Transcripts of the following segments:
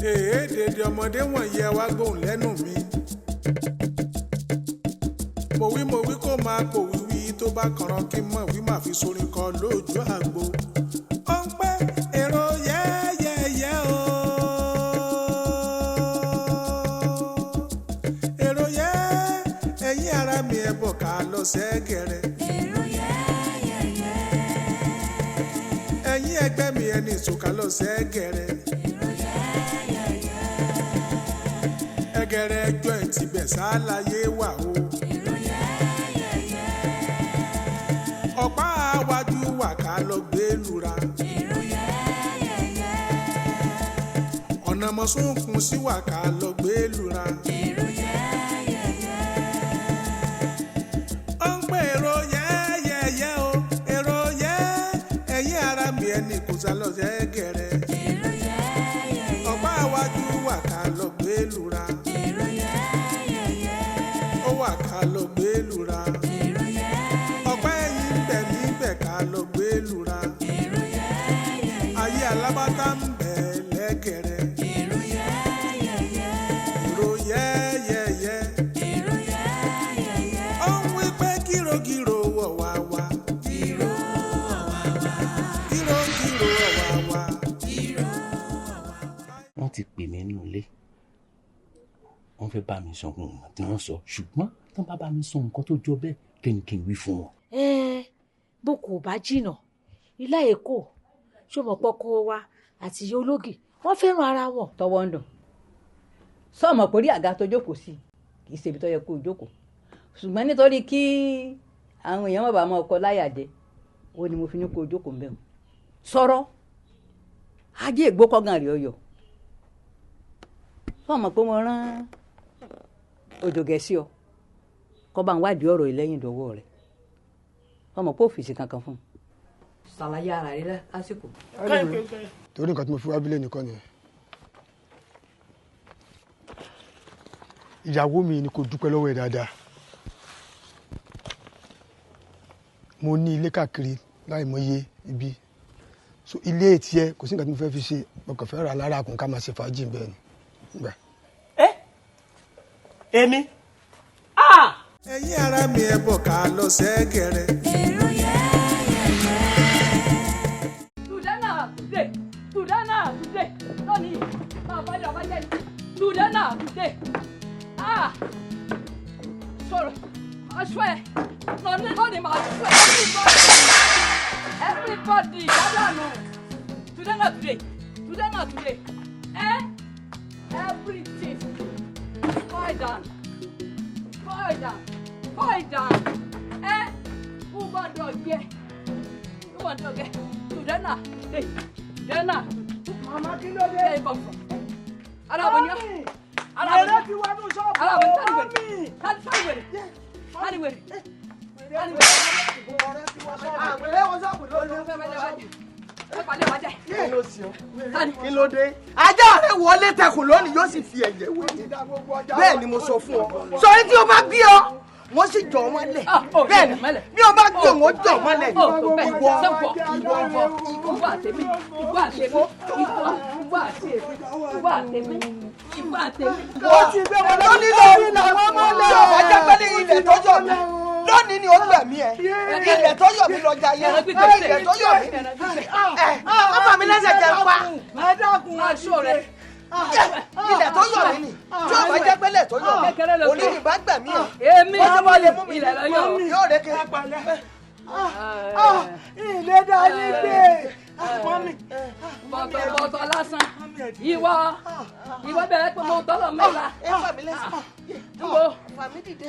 Dèdè ọmọdé wọ̀nyí ẹ wá gbóhùn lẹ́nu mi. Mo wí kó máa pò wíwí tó bá kànràn kí n mọ̀ wí máa fi sorin kọ lójú àgbo. Ó ń pẹ́ èrò yẹ́yẹ́yẹ́ o. Èrò yẹ́ ẹ̀yin ara mi ẹ bọ̀ ká lọ sẹ́gẹ̀rẹ̀. Èrò yẹ́yẹ́yẹ́. Ẹ̀yin ẹgbẹ́ mi ẹni ìsòkà lọ sẹ́gẹ̀rẹ̀. Èrò yẹ́yẹ́yẹ́. Ẹgẹrẹ ẹjọ́ ẹ̀ tibẹ̀ sáláyé wà o. Èrò yẹ́yẹ́yẹ́. Ọ̀pá àwájú wà ká lọ gbé lura. Èrò yẹ́yẹ́yẹ́. Ọ̀nà mọ̀súnkún sí wà ká lọ gbé lura. Èrò yẹ́yẹ́yẹ́. Ó ń pè èrò yẹ́yẹ́yẹ́ o. Èrò yẹ́ ẹ̀yin ara mi ẹni kò sá lọ sẹ́gẹ̀rẹ̀. Èrò yẹ́yẹ́yẹ́. Ọ̀pá àwájú wà ká lọ gbé lura. Èrò yẹ́yẹ́yẹ́. Ó wà ká lọ gbé lura. Èrò yẹ́yẹ́yẹ́. Ọ̀pá ẹ̀yìn ń bẹ̀ níbẹ̀ ká lọ gbé lura. Èrò yẹ́yẹ́yẹ́. Ayé alábátá ń bẹ̀ lẹ́gẹ̀rẹ̀. Èrò yẹ́yẹ́yẹ́. Èrò yẹ́yẹ́yẹ́. Èrò yẹ́yẹ́yẹ́. Ó ń wí pé gírògírò wọ̀ wá wá. Gírò ọ̀wàwà. Gírògírò wọ̀ wá wá. Gírò ọ̀wàwà. Wọ́n ti pè mí nínú ilé. Wọ́n fẹ́ bá mi sọ ohun ìmọ̀ tí wọ́n sọ ṣùgbọ́n tí wọ́n bá mi sọ nǹkan tó jọ bẹ́ẹ̀ kí n wí fún wọn. Bó kò bá jìnnà ilá èkó ṣọmọpọkọ wa àti ìyá ológì wọ́n fẹ́ràn ara wọn. tọwọ́ ń dùn sọmọ pé orí àga tó jókòó sí kì í ṣe ibi tó yẹ kó o jókòó ṣùgbọ́n nítorí kí àwọn èèyàn má bàa mọ ọkọ láyà jẹ ó ní mo fi ní kó o jókòó ń bẹ̀ wọ́n sọ̀rọ̀ ajé ìgbókọ̀gàn rẹ̀ ọyọ̀ sọmọ pé mo rán òjògẹ̀ sí ọ kọ́ bá ń wádìí ọ̀rọ̀ ìlẹ́yìn ìdọ́wọ́ rẹ̀ sọmọ pé òfìsì kankan fún un ṣàlàyé ara rẹ̀ lásìkò. torí nǹkan tí mo fi wá bílẹ̀ nìkan nìyẹn ìyàwó mi ni kò dúpẹ́ lọ́wọ́ ẹ̀ dáadáa mo ní ilé káàkiri láì mọye ibi so ilé etí ẹ kò sí nǹkan tí mo fẹ́ fi ṣe ọkàn fẹ́ ra lára àkùn ká máa ṣe fàájì bẹ́ẹ̀ ni gbà. Èmi. Ẹ̀yin ara mi ẹ bọ̀ ká lọ sẹ́gẹ̀rẹ̀. Èrò yẹ́yẹ́yẹ́. Sudana today, Sudana today, lónìí máa bá dà wájẹ́ ní Sudana today. Sọ̀rọ̀ aṣọ ẹ̀ lónìí máa ṣọ everybody dáadáa Sudana today, Sudana today, everything quiet down, quiet down, quiet down, who want to get? Sudana today, Sudana. Màmá kí ló dé? Where you come from? Alábòníyá. Èrè ti wá ní ṣọ́ọ̀bù. Alábòníyá. Taniwere. Àgbèrè wọn ṣọ́ọ̀bù lónìí. Kí ló dé? Ajá rẹ̀ wọlé tẹkùn lónìí yóò sì fi ẹ̀jẹ̀ wé. Bẹ́ẹ̀ ni mo sọ fún ọ. Sọrí tí o bá bí ọ, wọ́n sì jọ wọ́n lẹ̀. Bẹ́ẹ̀ ni bí o bá gbé wọn jọ wọ́n lẹ̀. Ó ti gbé wọn lórí lórí làwọn mọ́lẹ̀. Tí o bá jẹ́ pé ní ilẹ̀ tó yọ̀ mí, lónìí ni ó gbẹ̀mí ẹ̀. Ilẹ̀ tó yọ̀ mí lọ́jà yẹn. Ilẹ̀ tó yọ̀ mí. Ọmọ mi lẹ́sẹ̀ jẹ́ pa. Ẹ dákun aṣọ rẹ̀. Ilẹ̀ tó yọ̀ mí ni. Tí o bá jẹ́ pé ilẹ̀ tó yọ̀ mí, òní ni bá gbẹ̀mí ẹ̀. Èmi ilẹ̀ lọ yọ̀. Yóò rékè. Ilé dání gbé. Bọ̀tọ̀ lásán. Ìwọ bẹ̀rẹ̀ pé mo tọ́lọ̀ mẹ́la. Ẹ fà mí lẹ́sẹ̀. Fà mí dìde.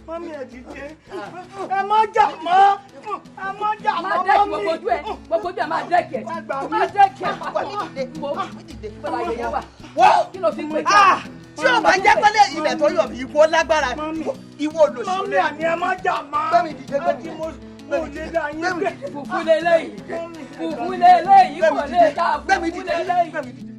Mami ẹ dìde. Ẹ má jà mọ́. Ẹ má jà mọ́ mọ́mí. Gbogbo ojú ẹ̀ máa dẹ́kì ẹ̀. Máa dẹ́kì ẹ̀. Fà mí dìde. Bọ́lá yẹ̀yẹ́ wà. Wọ́n. Kí ló fi pè é? Tí o bá jẹ́ pé ilẹ̀ tó yọ̀ mí, ìwọ lágbára. Ìwọ Mọ́mí olùsọ̀lẹ̀. àní ẹ má jà mọ́. Gbẹ́mi dìde, gbẹ́mi dìde. Mo lè dá yín gbé. Fùfú lélẹ́yìí. Fùfú lélẹ́yìí kò lè dá Gbẹ́mi fùfú dìde. lélẹ́yìí. Gbẹ́mi dìde.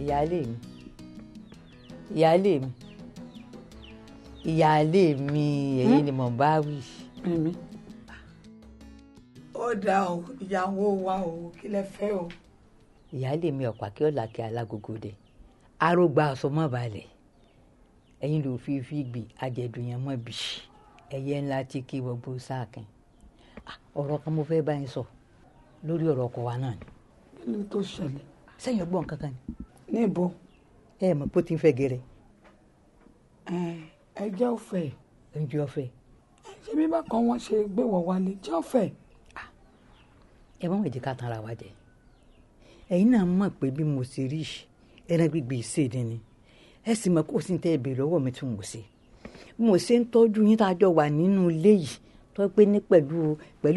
Ìyáálé mi, ìyáálé mi, ìyáálé mi, ẹ̀yin ni mò ń bá wí. ó dáa o ìyàwó wa o kí lẹ fẹ́ o. ìyáálé mi ọ̀pá kí ọ̀là kí alágógóde arógbá aṣọ mọ́ balẹ̀ ẹ̀yin ló fi gbì àjẹ̀dùn yẹn mọ́ bì ẹ̀yẹ ńlá tí kí gbogbo sáàkìn ọ̀rọ̀ kan mo fẹ́ bá yín sọ lórí ọ̀rọ̀ ọkọ wa náà ni. kí ló tó ṣẹlẹ̀. sẹ́yìn ọgbọ́n kankan ni. níbo. ẹ mọ̀ pé ó ti ń fẹ́ gẹ̀rẹ́. ẹjẹ́ ọ̀fẹ́. ẹjẹ́ ọ̀fẹ́. ṣé bí bákan wọn ṣe gbé wọ̀ wálé jẹ́ ọ̀fẹ́. ẹ má wọ̀ jẹ́ ká tan ara wa jẹ ẹ̀yin náà mọ̀ pé bí mo ṣe rí ẹran gbígbé ìṣèdè ni ẹ sì mọ̀ kó o sì ń tẹ́ ẹ bèrè lọ́wọ́ mi tí mo ṣe mo ṣe ń tọ́jú yín tá a jọ wà nínú ilé yìí tó pé ní pẹ̀lú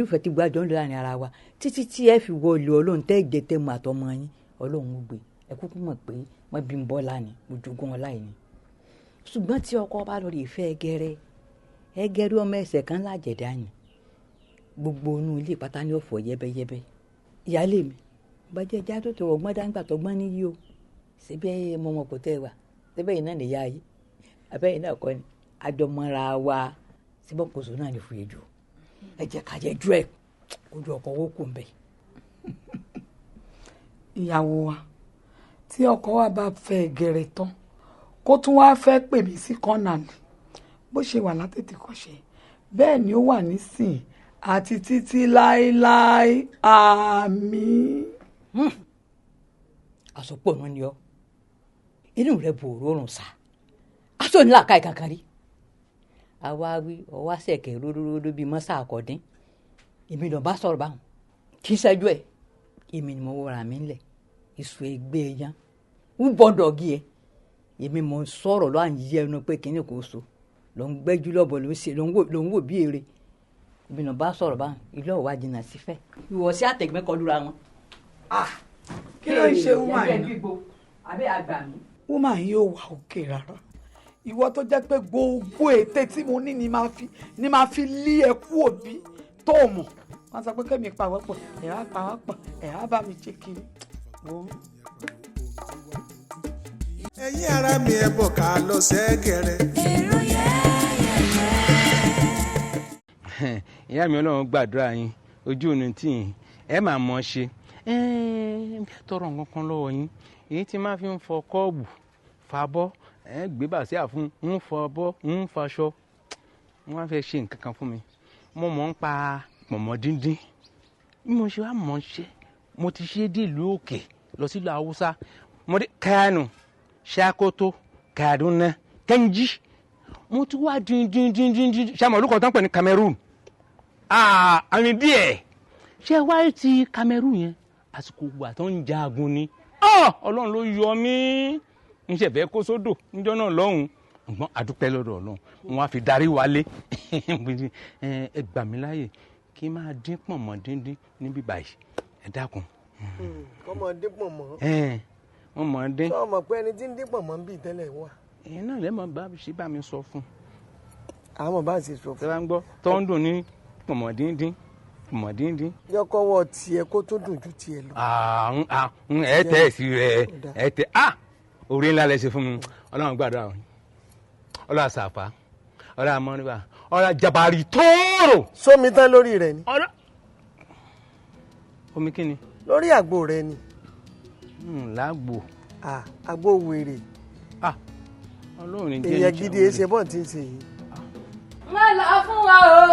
ìfẹ́ tí gbàjọ́ ń lò láàrin ara wa títí tí ẹ fi wọ ilé ọlọ́run tẹ́ ìjẹ́ tẹ́ mu àtọmọ yín ọlọ́run ó gbé ẹ kúkú mọ̀ pé wọ́n bí ń bọ́ lánìí mo jogún ọlá yìí ni ṣùgbọ́n tí ọkọ bá lọ rí ìfẹ́ ẹgẹrẹ ọmọ ẹsẹ̀ kan lájẹ̀dá yìí gbogbo inú ilé pátá ní ọ̀fọ̀ yẹ́bẹ́yẹ́bẹ́ ìyáálé mi bàjẹ́ ìjà tó tọrọ ọgbọ́n dáńgbà tọgbọ́n níyì o síbẹ̀ mọ́mọ́ kò tẹ́ wa síbẹ̀ yìí náà nìyá yìí abẹ́yìn náà kọ́ ni àjọmọ́ra wa síbẹ̀ kòsó náà ní fún ejò ẹ jẹ́ ká jẹ́ ju ẹ̀ ojú ọkọ̀ owó kù ń bẹ̀. ìyàwó wa tí ọkọ wa bá fẹ́ gẹ̀rẹ̀ tán kó tún wá fẹ́ pè mí sí kọ́nà ni bó ṣe wà látètè kọ́ṣe bẹ́ẹ̀ ni ó wà nísìn àti títí láéláé àmín. àsopọ̀ náà ni ọ inú rẹ bò rọrùn sá aṣọ ní làákàyè kankan rí àwa wí ọwọ́ àṣẹkẹ̀ ródóródó bíi mọ́sá àkọ́dín èmi lọ́ọ́ bá sọ̀rọ̀ báwọn kì í ṣẹ́jú ẹ̀ èmi ni mo wọra mi ńlẹ̀ ìṣù ẹgbẹ́ ẹ̀yán ń bọ́dọ̀ gí ẹ èmi mo sọ̀rọ̀ lọ́wọ́ à ń yí ẹnu pé kíní kò so ló ń gbẹ́jú lọ́bọ̀ ló ń wò bí èrè èmi lọ́ọ́ bá sọ̀rọ̀ báwọn ilé ọ̀wá jìnnà sífẹ̀ ìwọ sí àtẹ̀gbẹ́ kọlura wọn. kí ló ń ṣe wúmà yìí abẹ́ àgbà mi. wúmà yìí ò wà òkè rárá ìwọ tó jẹ́ pé gbogbo ète tí mo ní ni máa fi lé ẹkú òbí tó mọ̀ wọ́n sọ pé kẹ́mi pàwọ́pọ̀ ẹ̀rá pàwọ́pọ̀ ẹ̀rá bá mi ṣe kiri. ẹ̀yin ara mi ẹ bọ̀ ká lọ sẹ́gẹ̀rẹ̀. èrò yẹ́yẹ́yẹ́. ìyá mi ọlọ́run gbàdúrà yín ojú òní tì yín ẹ máa mọ̀ ṣe bí ẹ tọrọ nǹkan kan lọ́wọ́ yín èyí tí máa fi ń fọ kọ́ọ̀bù fàbọ́ gbé bàṣẹ́ àfún ń fọ bọ́ ń faṣọ wọ́n á fẹ́ ṣe nǹkan kan fún mi mo mọ̀ ń pa pọ̀mọ́ díndín bí mo ṣe wá mọ̀ ṣe mo ti ṣe dé ìlú òkè lọ sílùú haúsá mo dé Kánò Ṣàkótó Kaduna Kẹ́ńjì mo ti wá dín ṣàmọ̀ olùkọ́ tán pè ní Cameroon àmì díẹ̀ ṣé wáyé ti Cameroon yẹn àsìkò wà tó ń jagun ni ọlọ́run ló yọ mí n ṣe fẹ́ kó sódò níjọ́ náà lọ́hùn ṣùgbọ́n àdúpẹ́ lọ́dọ̀ ọlọ́run wọn á fi darí wálé ẹ gbà mí láàyè kí n máa dín pọ̀nmọ́ díndín níbí báyìí ẹ dákun. kọ́mọ dín pọ̀nmọ́. wọ́n mọ̀ ọ́ dín. sọ ma pé ẹni tí ń dín pọ̀nmọ́ ń bì tẹ́lẹ̀ wà. ẹ̀yin náà lẹ́mọ̀ bá ṣe bá mi sọ fún. àwọn bá ṣe sọ fún. ṣé wàá ń gbọ́ tó ń dùn ní pọ̀nmọ́ díndín pọ̀nmọ́ díndín. yọkọwọ tiẹ̀ kó tó dùn ju tiẹ̀ lọ. ẹ tẹ ẹ sí rẹ ẹ tẹ orí ńlá lẹ ṣe fún mi ọlọ́run gbàdúrà ọlọ́run àṣàfà ọlọ́run amọ́nibà ọlọ́run jabari tóóró. sómi tán lórí rẹ ni. omi kí ni. lórí àgbo rẹ ni. lágbo. àgbo wèrè. ọlọ́run ní jẹ́ èèyàn gidi ẹ ṣe bọ́ọ̀ tí ń ṣe yìí. wọ́n lọ fún wa o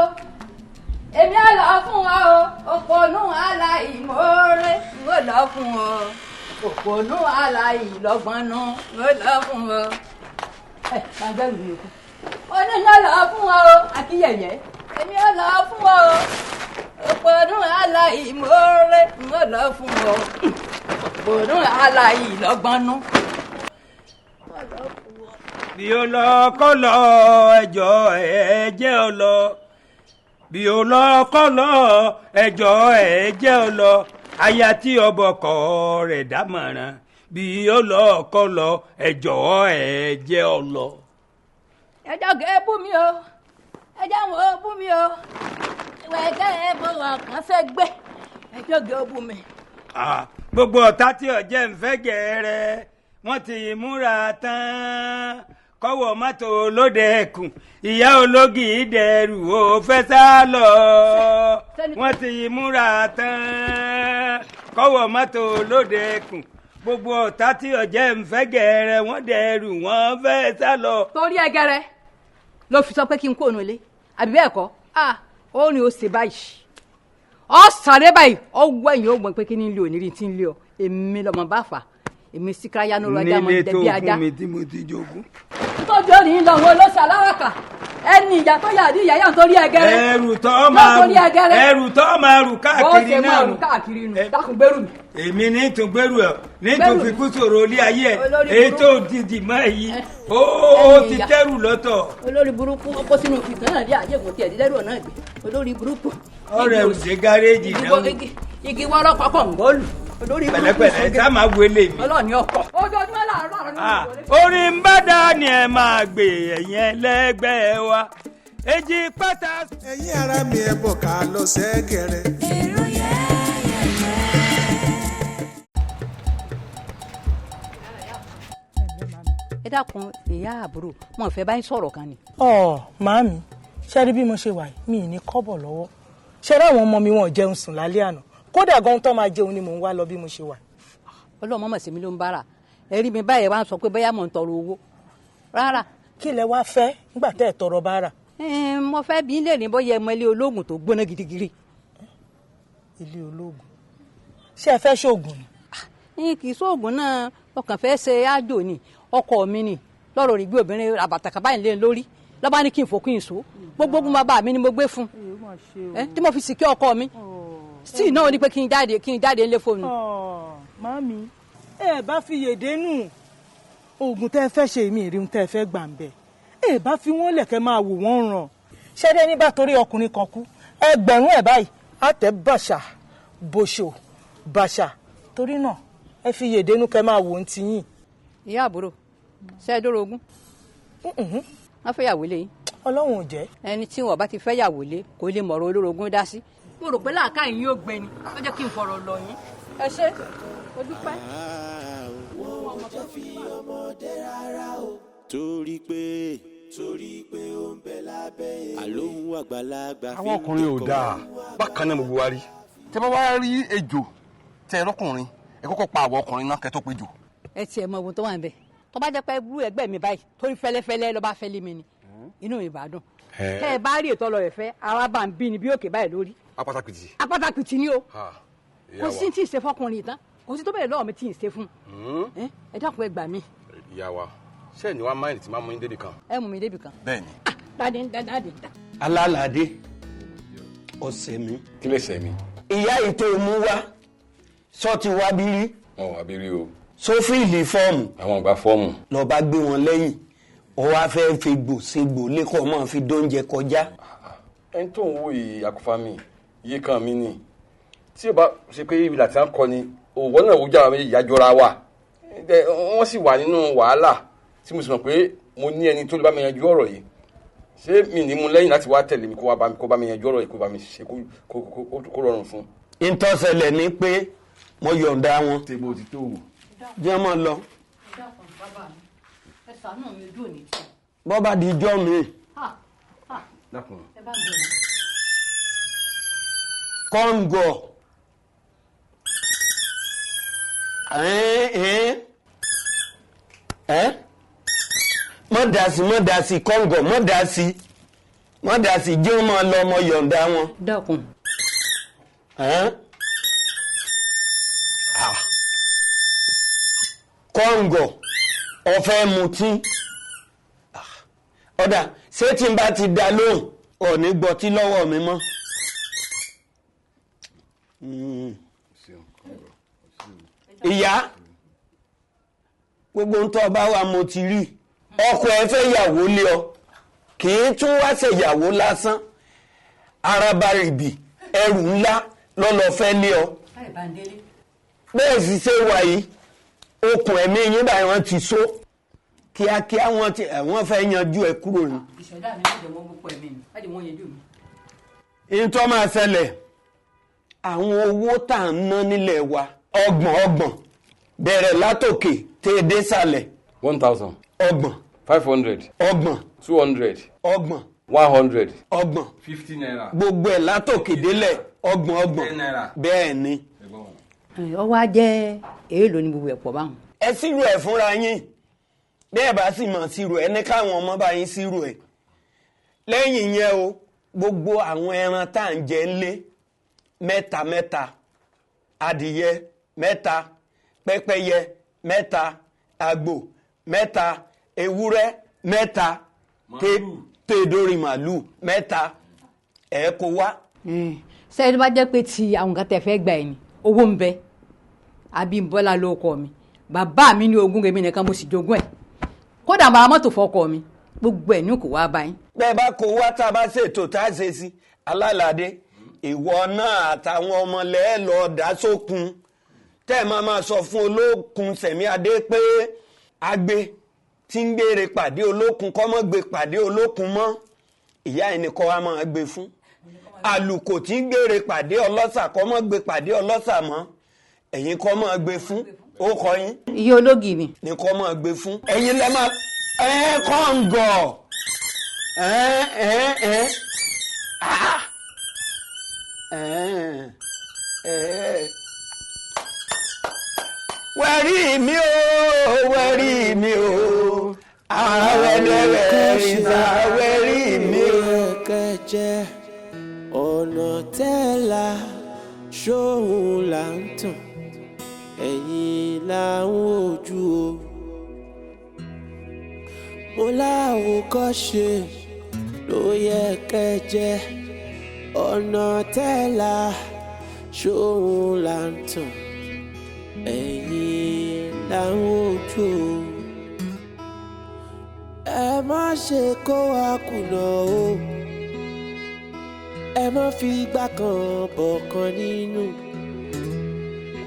èmi á lọ fún wa o òpònú aláìmoore ó lọ fún ọ òpònú aláìlọ́gbọ́nú ó lọ fún ọ. ẹ máa gbẹ́rù mi yòókù. oníná lọ fún wa o akíyẹ̀yẹ́ èmi á lọ fún wa o òpònú aláìmoore ó lọ fún ọ òpònú aláìlọ́gbọ́nú. bí o lọ kọ́ lọ ẹjọ́ ẹ jẹ́ ọ lọ bí o lọ kọ́ lọ ẹjọ́ ẹ jẹ́ ọ lọ aya tí ọbọkọ rẹ̀ dámọ̀ràn bí o lọ kọ́ lọ ẹjọ́ ẹ jẹ́ ọ lọ. ẹjọ́ gẹ́ bú mi o ẹjọ́ wo bú mi o ìwà ẹ̀gẹ́ ẹ̀ bọ̀ ọ̀kan fẹ́ gbé ẹjọ́ gẹ́ bú mi. gbogbo ọ̀tá tí ọ̀jẹ̀ ń fẹ́ gẹ̀ẹ́rẹ́ wọ́n ti múra tán kọ́wọ́ mọ́tò lóde ẹkùn ìyá ológì dẹrù ó fẹ́ sá lọ wọ́n ti múra tán kọ́wọ́ mọ́tò lóde ẹkùn gbogbo ọ̀tá tí ọ̀jẹ̀ ń fẹ́ gẹ̀rẹ́ wọ́n dẹrù wọ́n fẹ́ sá lọ. torí ẹ gẹrẹ ló fi sọ pé kí n kó ònú ilé àbí bẹ́ẹ̀ kọ́ ó ní o ṣe báyìí ọ sàré báyìí ọ wọ ẹ̀yìn ó gbọ́n pé kí ni ń lé òní rí ti ń lé ọ èmi lọ́mọ bá fà èmi síkírayá ní ọjà mọ ìdẹbí ajá. nílé tó fún mi tí mo ti jogún. tọ́jú òní ń lọ wọn olóṣù aláràkà ẹni ìyá tó yà ní ìyá yà ń torí ẹgẹrẹ. ẹrù tó máa rù káàkiri náà. bó ṣe máa rù káàkiri nù dákun gbèrú mi. èmi ní tún gbèrú ẹ ní tún fi kú sòrò ilé ayé ẹ èyí tó dìdì mọ́ èyí ó ti tẹ́rù lọ́tọ̀. olórí burúkú ọkọ sínú fìtàn náà dé àjẹkùn tiẹ̀ dídẹ́rù náà gbé olórí burúkú. ọ̀rẹ́ òsè gáréèjì náà. igi wọ́rọ́ papọ̀ ń bọ́ọ̀lù. pẹ̀lẹ́pẹ̀lẹ́ sá máa wọlé mi. ọlọ́ọ̀ni ọkọ̀. ojoojúmọ́ làárọ̀ orin ń bá dá ni ẹ máa gbé ẹ̀yìn ẹlẹ́gbẹ́ wa èjì pátá. ẹ̀yin ara mi ẹ bọ̀ ká lọ sẹ́gẹ̀rẹ̀. èrò yẹ́yẹ́yẹ́. ẹ dákun ìyá àbúrò wọn fẹ́ báyìí sọ̀rọ̀ kan ni. màámi ṣe rí bí mo ṣe wà yìí mi ì ní kọ́bọ̀ lọ́wọ́ ṣe rí àwọn ọmọ mi wọn jẹun sùn lálẹ́ àná kódà gan tó máa jẹun ni mò ń wá lọ bí mo ṣe wà. ọlọ́mọ mọ̀ sí mi ló ń bára ẹ rí mi báyìí wá ń sọ pé bóyá mò ń tọrọ owó rárá. kí lẹ wá fẹ́ nígbà tẹ́ ẹ tọrọ bára. mo fẹ́ bí lè ní bóyá ẹmọ ilé olóògùn tó gbóná gidigidi. ilé olóògùn ṣé ẹ fẹ́ ṣoògùn ni. kì í ṣoògùn náà ọkàn fẹ́ ṣe ájò ni ọkọ mi ni lọ́rọ̀ rí gbé obìnrin àbàtàkà báyìí lé lórí lọ́ba ní kí n fòkín ìṣó gbogbo ogun bàbá mi ni mo gbé fún tí mo fi sì kí ọkọ mi sí náà ní pé kí n jáde ńlé fóònù. màámi ẹ bá fi yèdè nù oògùn tẹ́ ẹ fẹ́ ṣe èmi ìrìn tẹ́ ẹ fẹ́ gbà ń bẹ̀ ẹ bá fi wọ́n lẹ̀kẹ́ máa wò wọ́n ràn ṣẹ́dẹ́ ní bá torí ọkùnrin kan kú ẹgbẹ̀rún ẹ̀ báyìí àtẹ bàṣà bòṣò bàṣà torí náà ẹ fi yèdè nù kẹ́ máa wò ń tiyín. ìyá àbúrò ṣẹ́ẹ́dọ́rọ̀ ogún wọ́n fẹ́ yàwó lé yín. ọlọ́run ò jẹ́. ẹni tí wọn bá ti fẹ́ yàwó lé kò lè mọ̀rọ̀ olórogún dá sí. mo rò pé láàká yín yóò gbẹ ni ó jẹ́ kí n fọ̀rọ̀ lọ yín. ẹ ṣé o dúpẹ́. wọ́n ò jẹ́ fi ọmọdé rárá o torí pé ó ń bẹ lábẹ́ àlóhùn àgbàlagbà. àwọn ọkùnrin ò dáa bákan náà gbogbo wa rí tẹ bá wá rí ejò tẹ ẹ rọkùnrin ẹ kọ́kọ́ pa àwọn ọkùnrin náà kẹ́ tó péjò. ẹ tiẹ̀ mọ ohun tó wà ń bẹ̀ tó bá jẹ́ pé irú ẹgbẹ́ mi báyìí torí fẹ́lẹ́fẹ́lẹ́ ló bá fẹ́ lé mi ni inú mi bá dùn. tẹ́ ẹ bá rí ètò ọlọ́rẹ̀ fẹ́ ara bá ń bí ni bí òkè báyìí lórí. apátákìtì ni o kò sí tí ì ṣe fọkùnrin ìtàn kò sí tó bẹ̀rẹ̀ lọ́wọ́ mi tí ì ṣe fún ẹ dákun ẹ gbà mí. ìyá wa ṣé ẹ̀ ní wàá máìlì tí máa mú yín débi kan. ẹ mú mi débi kan. bẹ́ẹ̀ni. dáadé. alálàdé ọ̀sẹ̀ mi. kí lè ṣe mi. ìyá ètò mú wá sọ ti wá bí rí. wọn wà bí rí o. sófìlì fọ́ọ̀mù. àwọn ọgbà fọ́ọ̀mù. lọ bá gbé wọn lẹ́yìn ó wá fẹ́ fi gbòségbò lẹ́kọ̀ọ́ máa fi dóúnjẹ kọjá. ẹni tó ń wo ìyàkùfà mi iye kan mi ni tí o bá ṣe pé ibi làtí à ń kọ ni òwò náà wò jáwé ìyájọra wa wọ́n sì wà nínú wàhálà tí mo sì mọ̀ pé mo ní ẹni tó lè bá mi yanjú ọ̀rọ̀ yìí ṣé mi ní mu lẹ́yìn láti wá tẹ̀lé mi kó bá mi yanjú ọ̀rọ̀ yìí kó bá mi ṣe kó rọrùn fún. ìtọ́sẹ̀lẹ̀ ni pé mo yọ̀ǹda wọn. tèbó ti tó wò. jẹ́ mọ́ lọ. bọ́ bá di ijọ́ mi. kọ́ńgọ̀ mọ́dàsí kọ́ńgọ̀ mọ́dàsí jẹ́ ọmọ lọ ọmọ yọ̀ǹda wọn. dákun. kọ́ńgọ̀ ọ̀fẹ́ mutí ọ̀dà ṣé tí n bá ti dá lóhùn ọ̀ní gbọ́tí lọ́wọ́ mi mọ́. ìyá gbogbo ń tọ́ bá wa mo ti rí ọkọ ẹ fẹ́ yàwó lé ọ kì í tún wá ṣe yàwó lásán arabaribì ẹrù ńlá lọ́lọ́ fẹ́ lé ọ bẹ́ẹ̀ sì ṣe wà yìí okùn ẹ̀mí yín báyìí wọ́n ti so kíákíá wọ́n fẹ́ yanjú ẹ kúrò ní. ìṣẹ̀dá mi má jẹ́ wọ́n gbogbo ẹ̀mí mi má jẹ́ wọ́n yanjú mi. ìtọ́ máa ṣẹlẹ̀ àwọn owó tá à ń ná nílẹ̀ wa ọgbọ̀n bẹ̀rẹ̀ látòkè téèdé sàlẹ̀. 1000. ọgbọ̀n 500. ọgbọ̀n. 200. ọgbọ̀n. 100. ọgbọ̀n. 50 naira. gbogbo ẹ̀ látòkè délẹ̀ ọgbọ̀n. 10 naira. bẹ́ẹ̀ ni. ọ wá jẹ́ èèlò ní gbogbo ẹ̀pọ̀ báwọn. ẹ ṣírò ẹ̀ fúnra yín bẹ́ẹ̀ bá sì mọ̀ ṣírò ẹ̀ ní káwọn ọmọ bá yín ṣírò ẹ̀ lẹ́yìn yẹn o gbogbo àwọn ẹran tá à ń jẹ ńlé mẹ́ta mẹ́ta adìyẹ mẹ́ta pẹ́pẹ́yẹ mẹ́ta àgbò mẹ́ta ewúrẹ́ mẹ́ta tèdórí màálù mẹ́ta ẹ̀ kó wá. sẹ́yìn bá jẹ́ pé ti àwọn nǹkan tẹ̀ fẹ́ gbà ẹ̀ ni owó ń bẹ Abímbọ́lá ló kọ mi bàbá mi ní ogún rèmi nìkan mo sì jogún ẹ̀ kódà bàbá mọ́tò fọkọ mi gbogbo ẹ̀ ní kò wá báyìí. bẹ́ẹ̀ bá kó wá tá a bá ṣètò tá a ṣe sí alálàdé ìwọ náà àtàwọn ọmọ lẹ́ẹ̀ lọ dá sókun tẹ́ ẹ̀ máa sọ fún olókun Sẹ̀mí Adé pé agbe tí ń gbére pàdé olókun kọ́ mọ́ gbé pàdé olókun mọ́ ìyá ẹni kọ́ wa máa gbé fún àlùkò tí ń gbére pàdé ọlọ́ṣà kọ́ mọ́ gbé pàdé ọlọ́ṣà mọ́ ẹ̀yin kọ́ mọ́ gbé fún ó kọ́ yín. iye ológì ni. ní kọ́ mọ́ gbé fún ẹ̀yin lẹ́ máa kọ́ńgọ̀ wẹ́rí mi o wẹ́rí mi o àwẹ̀dẹ̀wẹ̀ ìsà wẹ́rí mi o. kẹjẹ ọ̀nà tẹ́lá ṣóhun là ń tàn ẹ̀yìn là ń wojú o. mo láwòkọ́ṣe ló yẹ kẹjẹ ọ̀nà tẹ́lá ṣóhun là ń tàn ẹ̀yìn là ń wojú o. ẹ má ṣe kó wa kùnà o ẹ má fi igbá kan bọ̀kan nínú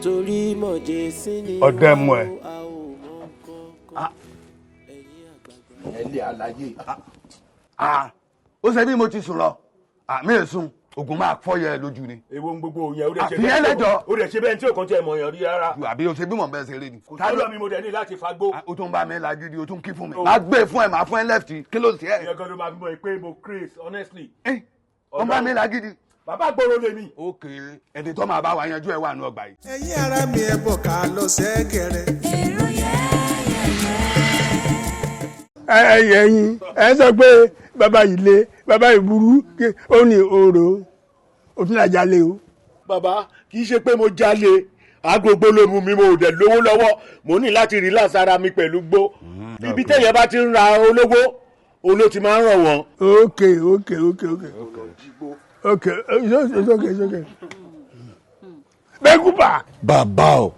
torí mọ̀jẹ̀ sí ni ọ̀dẹ́ mọ̀ ẹ́. ẹ lé àlàyé ó ṣe bí mo ti sùn lọ àmì èsùn ogun máa fọyẹ lójú ni. èwo ń gbogbo yẹn ó dẹ̀ ṣe àfihàn lẹ́jọ́. ó dẹ̀ ṣe bẹ́ẹ̀ tí òkan tí ẹ mọ̀ yàn rí rárá. àbí o ṣe bí mò ń bẹ́ẹ̀ ṣeré ni. kò sọ́dọ̀ mi mo dẹ̀ ní láti fagbó. o tún bá mi lagidi o tún kí fún mi. máa gbé fún ẹ máa fún ẹ lẹ́fìtì kí ló ṣe ẹ. ìyẹn gan ló máa fi mọ̀ pé mo craze honestly. ó bá mi lagidi. bàbá gbòòrò lèmi. ok ẹni tó máa bá wa yanjú ẹ wà nù ọgbà yìí. ẹ̀yin ara mi ẹ bọ̀ ká lọ sẹ́gẹ̀rẹ̀. èrò ẹ̀yin ẹ sọ pé bàbá yìí lé bàbá yìí burú ó ní òòrò òtún àjálẹ o. bàbá kì í ṣe pé mo jalè agbègbè ló mú mi mo dẹ̀ lówó lọ́wọ́ mo ní láti relax ara mi pẹ̀lú gbó ibi tẹ̀yẹ bá ti ń ra olówó oló ti máa ń ràn wọ́n. ok it's okay. bẹ́ẹ̀kúpà. bàbá o.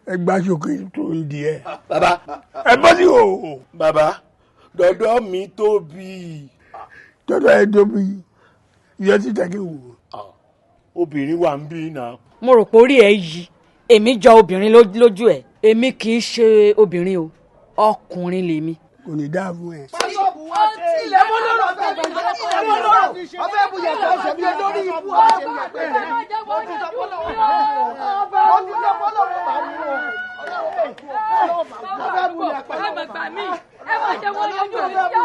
ẹ gbá sókè tó ń di ẹ. bàbá ẹ bọ́ sí o. bàbá dọ̀dọ̀ mi tóbi. dọ̀dọ̀ ẹ tóbi ìyẹn ti tẹ̀ kí n wò. obìnrin wà ń bí náà. mo rò pé orí ẹ yí èmi jọ obìnrin lójú ẹ èmi kì í ṣe obìnrin o ọkùnrin lèmi. kò ní dáa fún ẹ. ilẹ̀ mọ́ lọ́rọ̀ ọ̀fẹ́ bu yẹ̀pẹ̀ ọ̀sẹ̀ bí olórí ibú ọ̀sẹ̀ yẹ̀pẹ̀ rẹ̀ mo ti sọ fọ́lọ́ wọn máa mú wọn ọ̀fẹ́ bu yẹ̀pẹ̀. ẹ má jẹ́ wọ́n lójú ìyá yóò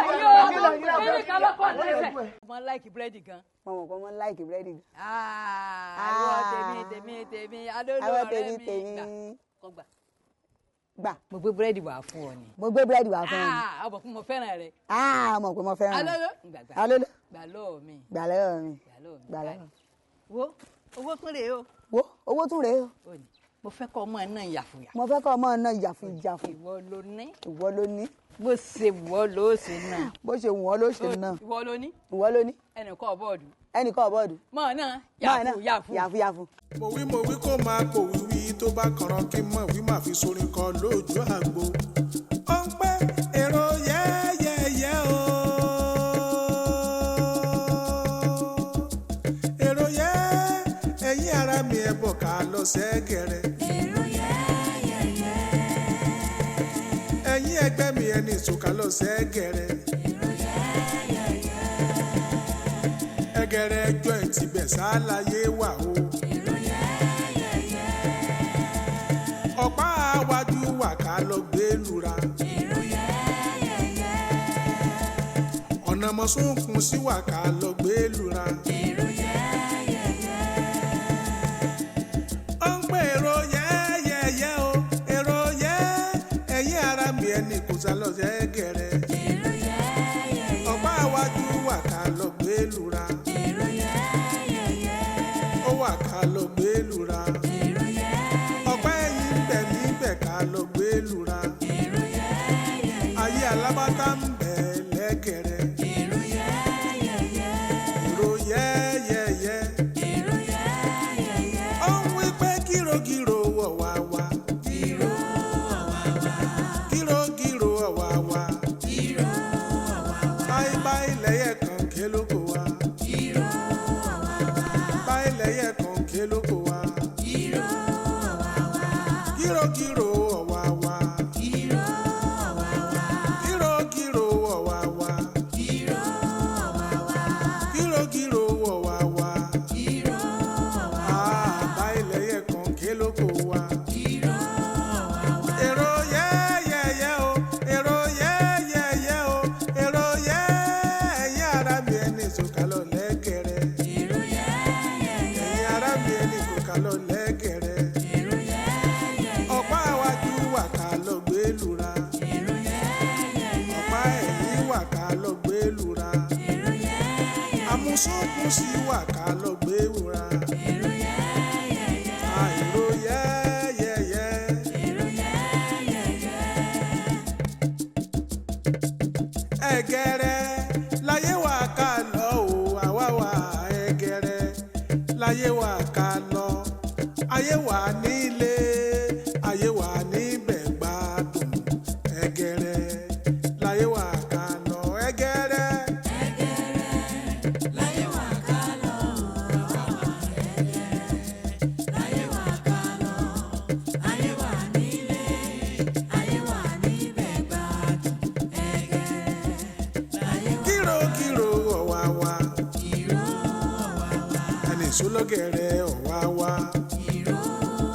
kíni ká ló kọ́ lẹ́sẹ̀. wọ́n láìkì búrẹ́dì gan. wọ́n láìkì búrẹ́dì gan. àwọn tèmi adóòlò ọ̀rẹ́ mi gbà. mo gbé búrẹ́dì wá fún ọ ni. mo gbé búrẹ́dì wá fún ọ ni. ọmọ fún mo fẹ́ràn rẹ. ọmọ pé mo fẹ́ràn rẹ. alolo gbà lọ́wọ́ mi. gbà lọ́wọ́ mi. gbà lọ́wọ́ mi. wo owó tún rèé o. wo owó tún rèé o. mo fẹ́ kọ́ ọmọ náà yàfùyà. mo fẹ́ kọ́ ọmọ náà yàfùyàfù. ìwọ ló ní. ìwọ ló ní. bó ṣe wọ́ ló ṣe náà. bó ṣe wọ́n ló ṣe náà. ìwọ ló ní. ìwọ ló ní. ẹnìkan bọ́ọ̀dù. ẹnìkan bọ́ọ̀dù. mọ̀ náà yàfùyàfù. mo wí kó máa kó wíwí tó bá kànràn kí mọ̀ wí máa fi sorin kan lójú àgbo. ó ń pẹ́ èrò yẹ́yẹ́yẹ́ o. èrò yẹ́ ẹ̀yin ara mi ẹ̀ bọ̀ ká lọ sẹ́gẹ̀rẹ̀. èrò yẹ́yẹ́yẹ́. ẹ̀yin ẹgbẹ́ mi ẹni ìsúká lọ sẹ́gẹ̀rẹ̀. èrò yẹ́yẹ́yẹ́. ẹgẹrẹ ẹjọ́ ẹ̀ ti bẹ̀ sáláyé wà o. èrò yẹ́yẹ́yẹ́. ọ̀pá àwájú wà ká lọ gbé lura. èrò yẹ́yẹ́yẹ́. mọ̀nàmọ́ sunkún sí wà ká lọ gbé lura. èrò yẹ́yẹ́yẹ́. ó ń pè èrò yẹ́yẹ́yẹ́ o èrò yẹ́ ẹ̀yìn ara mi ẹni kò sá lọ sẹ́gẹ̀rẹ́. èrò yẹ́yẹ́yẹ́. ọ̀pá iwájú wà ká lọ gbé lura. èrò yẹ́yẹ́yẹ́. ó wà ká lọ gbé lura. èrò yẹ́yẹ́yẹ́. ọ̀pá ẹ̀yìn ń bẹ̀ níbẹ̀ ká lọ gbé lura. èrò yẹ́yẹ́yẹ́. ayé alábàtà ń bẹ̀ lẹ́gẹ̀rẹ́. èrò yẹ́yẹ́yẹ́. èrò yẹ́yẹ́yẹ́. èrò yẹ́yẹ́yẹ́. ó ń wí pé gírògírò wọ̀ wá wá. gírò wọ̀ wá wá. gírògírò wọ̀ wá wá. gírò wọ̀ wá wá. báyìí lẹ́yẹ̀ kan ké lóko wá. gírò wọ̀ wá wá. báyìí lẹ́yẹ̀ kan ké lóko wá. gírò wọ̀ wá wá. gírògírò wọ̀ wá wá. gírò wọ̀ wá wá. gírògírò wọ̀ wá wá. gírò wọ̀ wá wá. gírògírò wọ̀ wá wá. gírò wọ̀ wá wá. báyìí lẹ́yẹ̀ kan ké lóko wá. gírò wọ̀ wá wá. èrò yẹ́yẹ́yẹ́ o èrò yẹ́yẹ́yẹ́ o èrò yẹ́ ẹ̀yìn ara mi ẹni sọ̀kalọ̀ lẹ́gẹ̀rẹ́. èrò yẹ́yẹ́yẹ́. ẹ̀yìn ara mi ẹni sọ̀kalọ̀ lẹ́gẹ̀rẹ́. èrò yẹ́yẹ́yẹ́. ọ̀pá iwájú wà ká lọ gbé lura. èrò yẹ́yẹ́yẹ́. ọ̀pá ẹ̀yìn wà ká lọ gbé lura. èrò yẹ́yẹ́yẹ́. àmúṣókùn sí wà ká lọ gbé wura. èrò yẹ́yẹ́yẹ́. èrò yẹ́yẹ́yẹ́. èrò yẹ́yẹ́yẹ́. ẹ̀gẹ̀rẹ̀ láyé wà ká lọ o àwa wà ẹ̀gẹ̀rẹ̀ láyé wà ká lọ ayé wà nílé ayé wà níbẹ̀ gbádùn ẹ̀gẹ̀rẹ̀ láyé wà ká lọ ẹ̀gẹ̀rẹ̀. láyé wà ká lọ àwa wà ẹ̀gẹ̀rẹ̀. láyé wà ká lọ ayé wà nílé ayé wà níbẹ̀ gbádùn ẹ̀gẹ̀rẹ̀. láyé wà gírògírò ọ̀wá wa gírò wọ̀ wá wá. ẹni ìṣólọ́gẹ̀rẹ̀ ọ̀wá wa.